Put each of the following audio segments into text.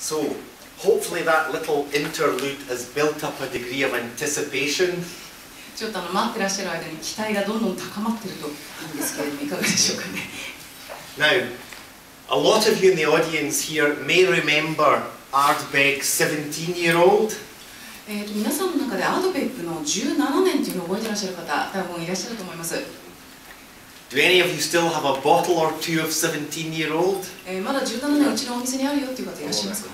So, hopefully that little interlude has built up a degree of anticipation. ちょっと待ってらっしゃる間に期待がどんどん高まっているといいんですけれども、いかがでしょうかね。Now, a lot of you in the audience here may remember Ardbeg 17-year-old. 皆さんの中でアードベックの17年というのを覚えてらっしゃる方、多分いらっしゃると思います。Do any of you still have a bottle or two of 17-year-old? まだ17年うちのお店にあるよっていう方いらっしゃいますか？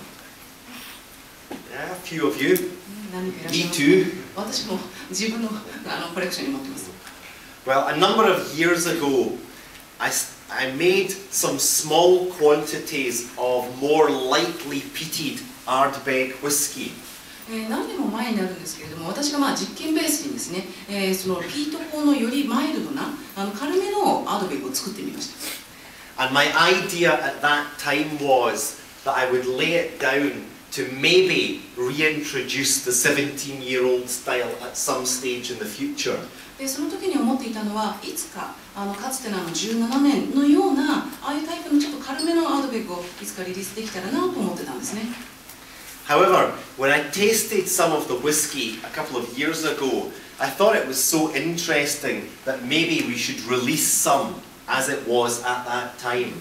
Yeah, a few of you. 何かいらっしゃい Me ますか？ too. 私も自分のコレクションに持ってます。Well, a number of years ago, I made some small quantities of more lightly peated Ardbeg whiskey. 何年も前になるんですけれども、私が実験ベースにですね、そのピート法のよりマイルドな軽めのアードベックを作ってみました。And my idea at that time was that I would lay it down to maybe reintroduce the 17-year-old style at some stage in the future. でその時に思っていたのは、いつかかつての17年のようなああいうタイプのちょっと軽めのアードベックをいつかリリースできたらなと思ってたんですね。However, when I tasted some of the whiskey a couple of years ago, I thought it was so interesting that maybe we should release some as it was at that time.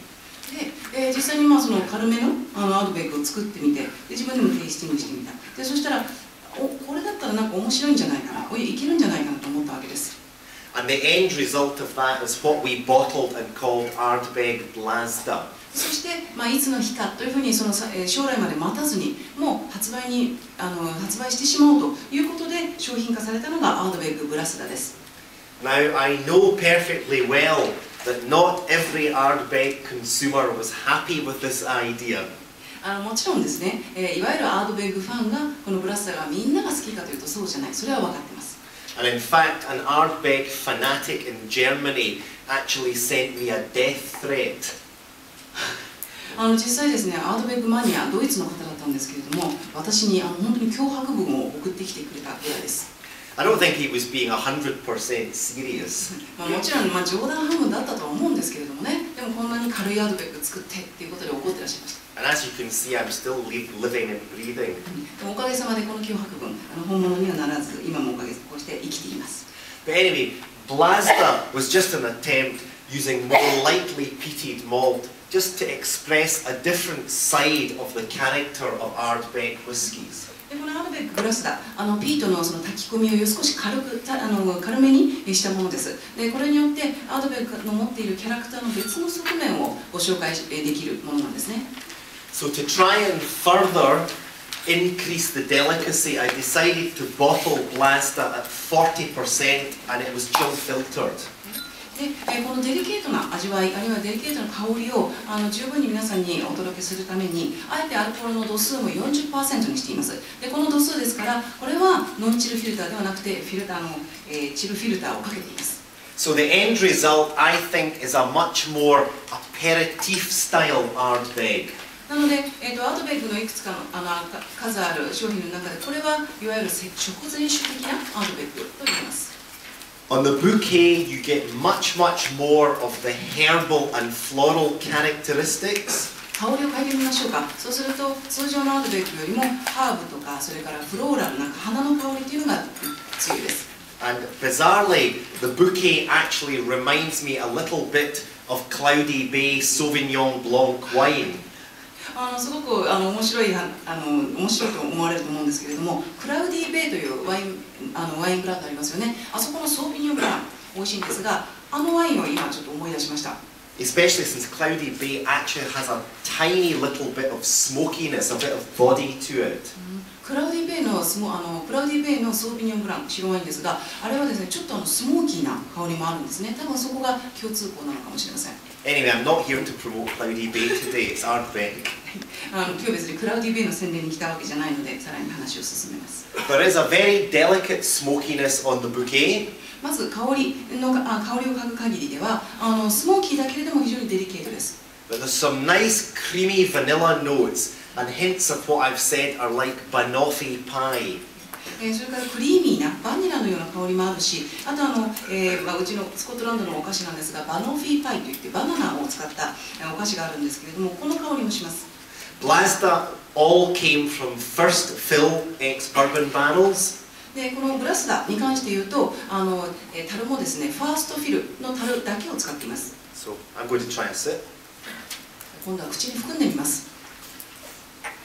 で実際にその軽めのアードベックを作ってみて、自分でもテイスティングしてみた。でそしたらこれだったらなんか面白いんじゃないかな、いけるんじゃないかなと思ったわけです。And the end result of that is what we bottled and called Ardbeg Blasda. そして、いつの日かというふうに将来まで待たずにもう発売してしまおうということで商品化されたのがアードベッグブラスダです。Now, I know perfectly well that not every Ardbeg consumer was happy with this idea. もちろんですね、いわゆるアードベッグファンがこのブラスダがみんなが好きかというとそうじゃない、それは分かっています。And in fact, an Ardbeg fanatic in Germany actually sent me a death threat. 実際ですね、アードベッグマニア、ドイツの方だったんですけれども、私に本当に脅迫文を送ってきてくれたぐらいです。I don't think he was being 100% serious. もちろん冗談半分だったとは思うんですけれどもね、でもこんなに軽いアードベッグ作ってっていうことで怒ってらっしゃいました。And as you can see, I'm still living and breathing. でもおかげさまでこの脅迫文、本物にはならず、今もおかげこうして生きています。But anyway, Blasda was just an attempt using more lightly peated malt just to express a different side of the character of Ardbeg whiskies. でこのアードベッグブラスダ、ピートのその炊き込みを少し軽めにしたものです。でこれによってアードベッグの持っているキャラクターの別の側面をご紹介できるものなんですね。So to try and further increase the delicacy, I decided to bottle Blasda at 40% and it was chill filtered. でこのデリケートな味わい、あるいはデリケートな香りを十分に皆さんにお届けするために、あえてアルコールの度数も 40% にしています。でこの度数ですから、これはノンチルフィルターではなくてチルフィルターをかけています。So the end result, I think, is a much more aperitif style Ardbeg. なので、アードベッグのいくつかの数ある商品の中で、これはいわゆる食前酒的なアードベッグと言います。On the bouquet, you get much more of the herbal and floral characteristics. 香りを変えてみましょうか。そうすると通常のアードベッグよりもハーブとかそれからフローラルな花の香りというのが強いです。And bizarrely, the bouquet actually reminds me a little bit of Cloudy Bay Sauvignon Blanc wine. すごく面白いと思われると思うんですけれども、クラウディーベイというワインブランドありますよね。あそこのソービニョンブラン美味しいんですが、ワインを今ちょっと思い出しました。Especially since Cloudy Bay actually has a tiny little bit of smokiness, a bit of body to it. クラウディーベイのソービニョンブラン白ワインですが、あれはですねちょっとスモーキーな香りもあるんですね。多分そこが共通項なのかもしれません。Anyway, I'm not here to promote Cloudy Bay today. It's Ardbeg. 今日別にクラウディーベイの宣伝に来たわけじゃないので、さらに話を進めます。There is a very delicate smokiness on the bouquet. まず香りを嗅ぐ限りではスモーキーだけれども非常にデリケートです。But there's some nice creamy vanilla notes and hints of what I've said are like banoffee pie. それからクリーミーなバニラのような香りもあるし、あとうちのスコットランドのお菓子なんですが、バノフィーパイといってバナナを使ったお菓子があるんですけれども、この香りもします。Blasda all came from first fill ex-bourbon barrels. でこのブラスダに関して言うと樽もですねファーストフィルの樽だけを使っています。 So I'm going to try and sip. 今度は口に含んでみます。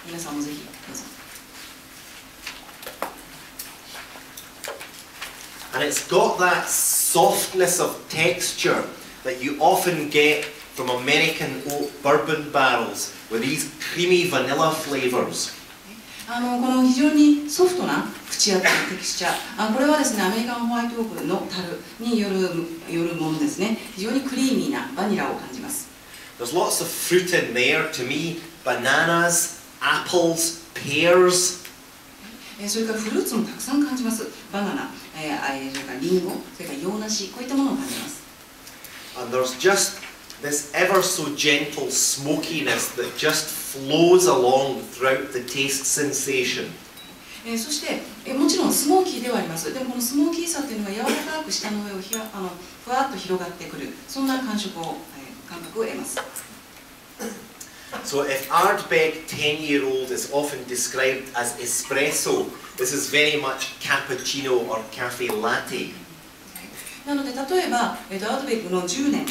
皆さんもぜひどうぞ。 And it's got that softness of texture that you often get from American oak bourbon barrels with these creamy vanilla flavors. この非常にソフトな口当たり、テクスチャー、これはですねアメリカンホワイトオークの樽によるものですね。非常にクリーミーなバニラを感じます。 There's lots of fruit in there. To me, bananas, apples, pears. それからフルーツもたくさん感じます。バナナ、それからリンゴ、それから洋梨、こういったものを感じます。 And there's just this ever so gentle smokiness that just flows along throughout the taste sensation. そしてもちろんスモーキーではあります。でもこのスモーキーさっていうのが柔らかく舌の上をふわっと広がってくる、そんな感覚を得ます。 So if Ardbeg 10-year-old is often described as espresso, this is very much cappuccino or cafe latte. なので例えばアードベッグの10年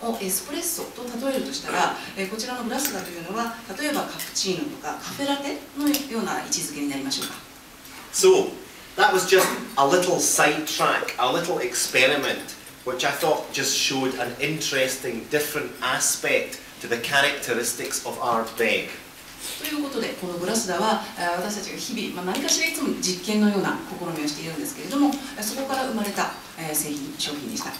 をエスプレッソと例えるとしたら、こちらのブラスダというのは例えばカプチーノとかカフェラテのような位置づけになりましょうか。 So that was just a little sidetrack, a little experiment, which I thought just showed an interesting, different aspect to the characteristics of Ardbeg. ということでこのブラスダは私たちが日々、何かしらいつも実験のような試みをしているんですけれども、そこから生まれた商品でした。